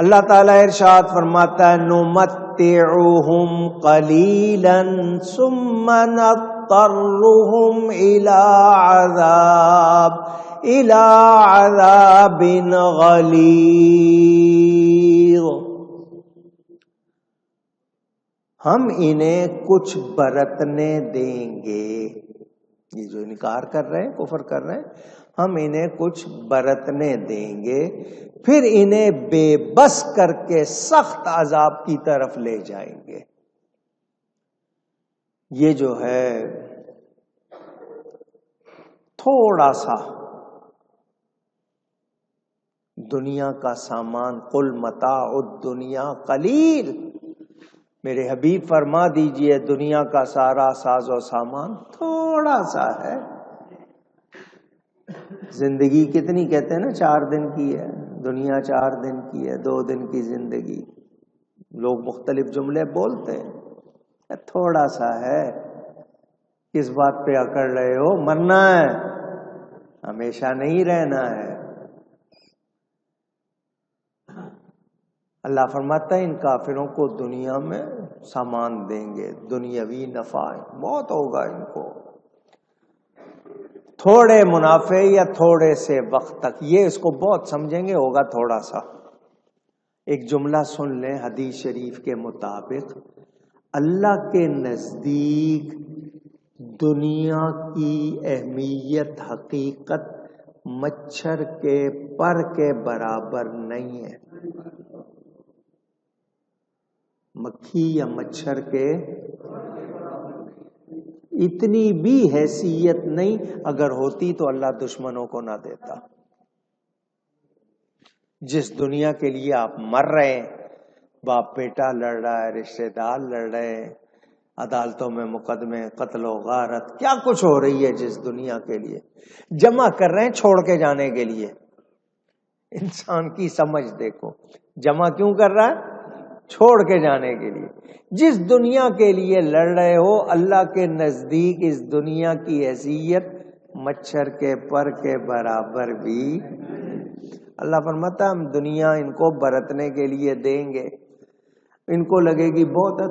اللہ تعالیٰ ارشاد فرماتا ہے نمتعہم قلیلا ثم نضطرہم الی عذاب غلیظ، ہم انہیں کچھ برتنے دیں گے. یہ جو انکار کر رہے ہیں، کفر کر رہے ہیں، ہم انہیں کچھ برتنے دیں گے، پھر انہیں بے بس کر کے سخت عذاب کی طرف لے جائیں گے. یہ جو ہے تھوڑا سا دنیا کا سامان، قل متاع الدنیا قلیل، میرے حبیب فرما دیجئے دنیا کا سارا ساز و سامان تھوڑا سا ہے. زندگی کتنی کہتے ہیں نا 4 دن کی ہے، دنیا 4 دن کی ہے، 2 دن کی زندگی. لوگ مختلف جملے بولتے ہیں، تھوڑا سا ہے. کس بات پہ اکڑ رہے ہو؟ مرنا ہے، ہمیشہ نہیں رہنا ہے. اللہ فرماتا ہے ان کافروں کو دنیا میں سامان دیں گے، دنیاوی نفع بہت ہوگا ان کو، تھوڑے منافع یا تھوڑے سے وقت تک. یہ اس کو بہت سمجھیں گے، ہوگا تھوڑا سا. ایک جملہ سن لیں حدیث شریف کے مطابق، اللہ کے نزدیک دنیا کی اہمیت حقیقت مچھر کے پر کے برابر نہیں ہے. مکھی یا مچھر کے اتنی بھی حیثیت نہیں، اگر ہوتی تو اللہ دشمنوں کو نہ دیتا. جس دنیا کے لیے آپ مر رہے ہیں، باپ بیٹا لڑ رہا ہے، رشتہ دار لڑ رہے ہیں، عدالتوں میں مقدمے قتل و غارت کیا کچھ ہو رہی ہے، جس دنیا کے لیے جمع کر رہے ہیں چھوڑ کے جانے کے لیے. انسان کی سمجھ دیکھو، جمع کیوں کر رہا ہے؟ چھوڑ کے جانے کے لیے. جس دنیا کے لیے لڑ رہے ہو، اللہ کے نزدیک اس دنیا کی حیثیت مچھر کے پر کے برابر بھی. اللہ فرماتا ہم دنیا ان کو برتنے کے لیے دیں گے، ان کو لگے گی بہت ہے،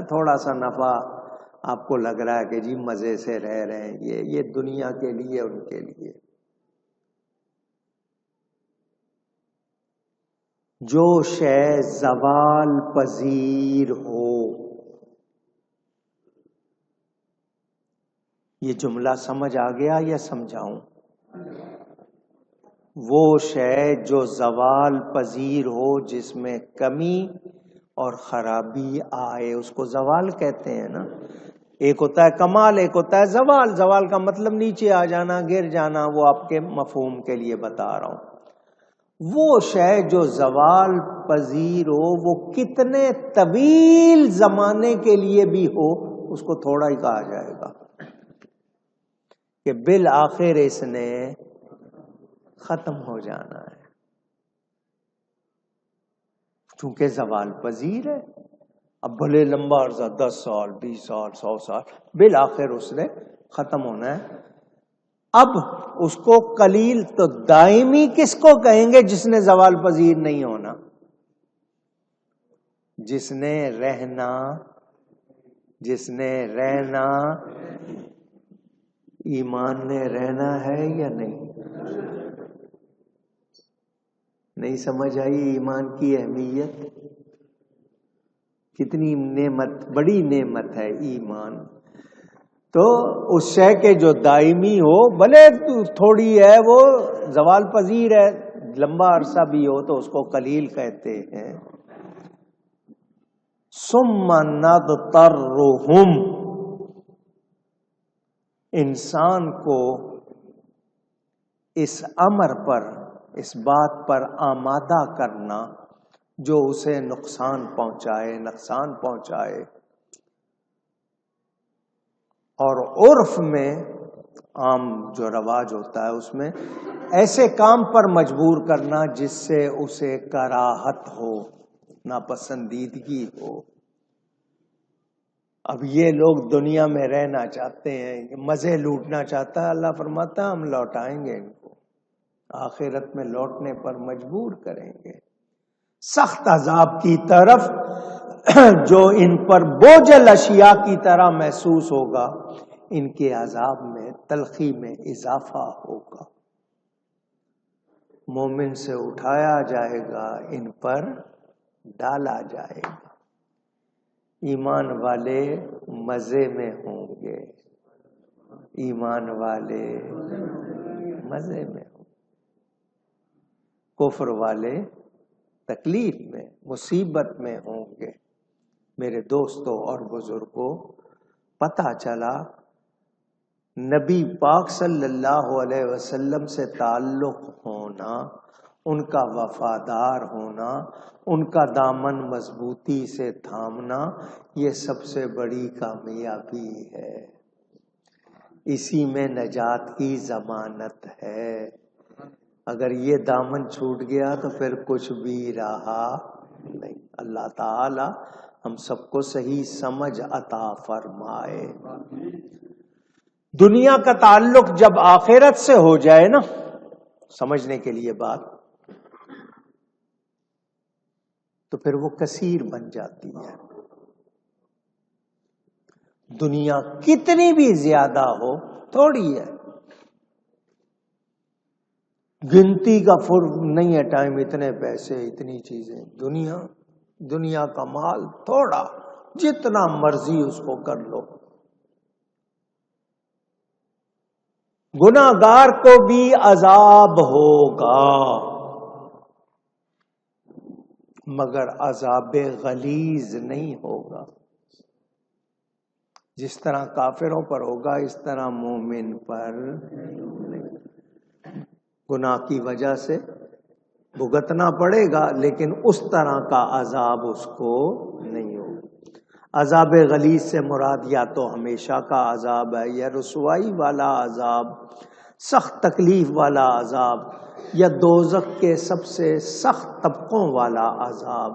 تھوڑا سا نفع آپ کو لگ رہا ہے کہ جی مزے سے رہ رہے ہیں. یہ دنیا کے لیے، ان کے لیے. جو شے زوال پذیر ہو، یہ جملہ سمجھ آ گیا یا سمجھاؤں؟ وہ شے جو زوال پذیر ہو، جس میں کمی اور خرابی آئے، اس کو زوال کہتے ہیں نا. ایک ہوتا ہے کمال، ایک ہوتا ہے زوال. زوال کا مطلب نیچے آ جانا، گر جانا. وہ آپ کے مفہوم کے لیے بتا رہا ہوں. وہ شے جو زوال پذیر ہو، وہ کتنے طویل زمانے کے لیے بھی ہو، اس کو تھوڑا ہی کہا جائے گا کہ بالآخر اس نے ختم ہو جانا ہے، چونکہ زوال پذیر ہے. اب بھلے لمبا عرصہ 10 سال 20 سال 100 سال، بالآخر اس نے ختم ہونا ہے. اب اس کو قلیل تو دائمی کس کو کہیں گے؟ جس نے زوال پذیر نہیں ہونا، جس نے رہنا. ایمان نے رہنا ہے یا نہیں سمجھ آئی؟ ایمان کی اہمیت کتنی نعمت، بڑی نعمت ہے ایمان. تو اس شے کے جو دائمی ہو، بھلے تھوڑی ہے، وہ زوال پذیر ہے، لمبا عرصہ بھی ہو تو اس کو قلیل کہتے ہیں. ثم نضطرہم، انسان کو اس امر پر، اس بات پر آمادہ کرنا جو اسے نقصان پہنچائے. اور عرف میں عام جو رواج ہوتا ہے، اس میں ایسے کام پر مجبور کرنا جس سے اسے کراہت ہو، ناپسندیدگی ہو. اب یہ لوگ دنیا میں رہنا چاہتے ہیں، مزے لوٹنا چاہتا ہے. اللہ فرماتا ہے ہم لوٹائیں گے ان کو. آخرت میں لوٹنے پر مجبور کریں گے سخت عذاب کی طرف جو ان پر بوجھل اشیاء کی طرح محسوس ہوگا. ان کے عذاب میں تلخی میں اضافہ ہوگا. مومن سے اٹھایا جائے گا، ان پر ڈالا جائے گا. ایمان والے مزے میں ہوں گے، ایمان والے مزے میں ہوں گے. کفر والے تکلیف میں مصیبت میں ہوں گے. میرے دوستوں اور بزرگوں، پتہ چلا نبی پاک صلی اللہ علیہ وسلم سے تعلق ہونا، ان کا وفادار ہونا، ان کا دامن مضبوطی سے تھامنا، یہ سب سے بڑی کامیابی ہے. اسی میں نجات کی ضمانت ہے. اگر یہ دامن چھوٹ گیا تو پھر کچھ بھی رہا نہیں. اللہ تعالی ہم سب کو صحیح سمجھ عطا فرمائے. دنیا کا تعلق جب آخرت سے ہو جائے نا، سمجھنے کے لیے بات، تو پھر وہ کثیر بن جاتی ہے. دنیا کتنی بھی زیادہ ہو تھوڑی ہے، گنتی کا فرق نہیں ہے. ٹائم، اتنے پیسے، اتنی چیزیں، دنیا کا مال تھوڑا، جتنا مرضی اس کو کر لو. گناہگار کو بھی عذاب ہوگا، مگر عذاب غلیظ نہیں ہوگا. جس طرح کافروں پر ہوگا اس طرح مومن پر نہیں. گناہ کی وجہ سے بھگتنا پڑے گا، لیکن اس طرح کا عذاب اس کو نہیں ہوگا. عذاب غلیظ سے مراد یا تو ہمیشہ کا عذاب ہے، یا رسوائی والا عذاب، سخت تکلیف والا عذاب، یا دوزخ کے سب سے سخت طبقوں والا عذاب.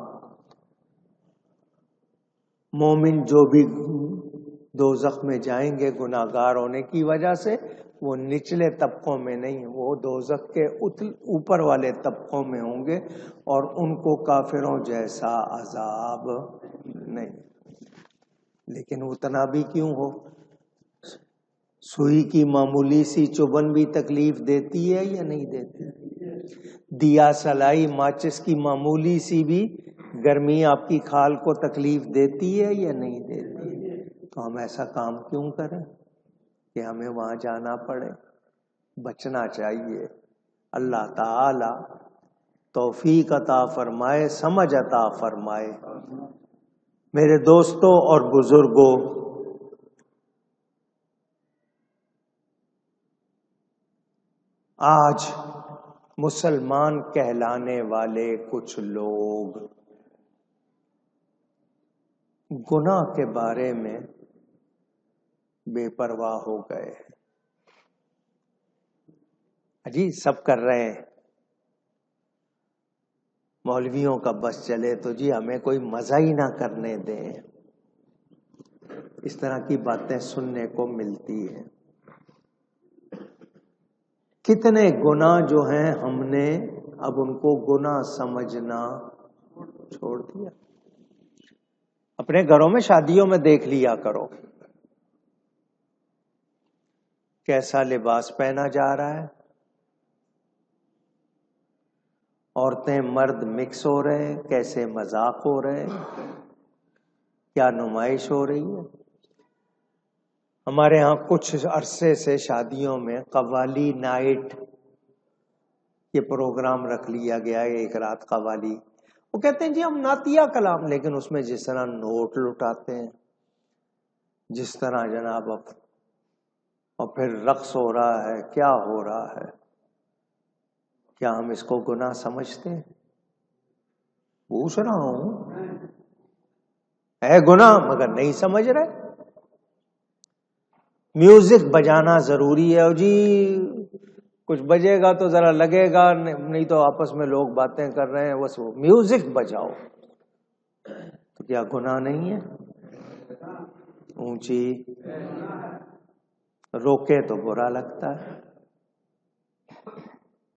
مومن جو بھی دوزخ میں جائیں گے گناہگار ہونے کی وجہ سے، وہ نچلے طبقوں میں نہیں، وہ دوزخ کے اوپر والے طبقوں میں ہوں گے، اور ان کو کافروں جیسا عذاب نہیں. لیکن اتنا بھی کیوں ہو، سوئی کی معمولی سی چبھن بھی تکلیف دیتی ہے یا نہیں دیتی؟ دیا سلائی ماچس کی معمولی سی بھی گرمی آپ کی کھال کو تکلیف دیتی ہے یا نہیں دیتی؟ تو ہم ایسا کام کیوں کریں کہ ہمیں وہاں جانا پڑے؟ بچنا چاہیے. اللہ تعالی توفیق عطا فرمائے، سمجھ عطا فرمائے. میرے دوستوں اور بزرگوں، آج مسلمان کہلانے والے کچھ لوگ گناہ کے بارے میں بے پرواہ ہو گئے. جی سب کر رہے ہیں، مولویوں کا بس چلے تو جی ہمیں کوئی مزہ ہی نہ کرنے دیں. اس طرح کی باتیں سننے کو ملتی ہیں. کتنے گناہ جو ہیں ہم نے اب ان کو گناہ سمجھنا چھوڑ دیا. اپنے گھروں میں شادیوں میں دیکھ لیا کرو کیسا لباس پہنا جا رہا ہے. عورتیں مرد مکس ہو رہے ہیں، کیسے مذاق ہو رہے ہیں، کیا نمائش ہو رہی ہے. ہمارے ہاں کچھ عرصے سے شادیوں میں قوالی نائٹ یہ پروگرام رکھ لیا گیا ہے، ایک رات قوالی. وہ کہتے ہیں جی ہم نعتیہ کلام، لیکن اس میں جس طرح نوٹ لٹاتے ہیں، جس طرح جناب، اور پھر رقص ہو رہا ہے، کیا ہو رہا ہے. کیا ہم اس کو گناہ سمجھتے ہیں؟ پوچھ رہا ہوں، ہے گناہ مگر نہیں سمجھ رہے. میوزک بجانا ضروری ہے، اور جی کچھ بجے گا تو ذرا لگے گا، نہیں تو آپس میں لوگ باتیں کر رہے ہیں، بس میوزک بجاؤ. تو کیا گناہ نہیں ہے؟ اونچی روکے تو برا لگتا ہے.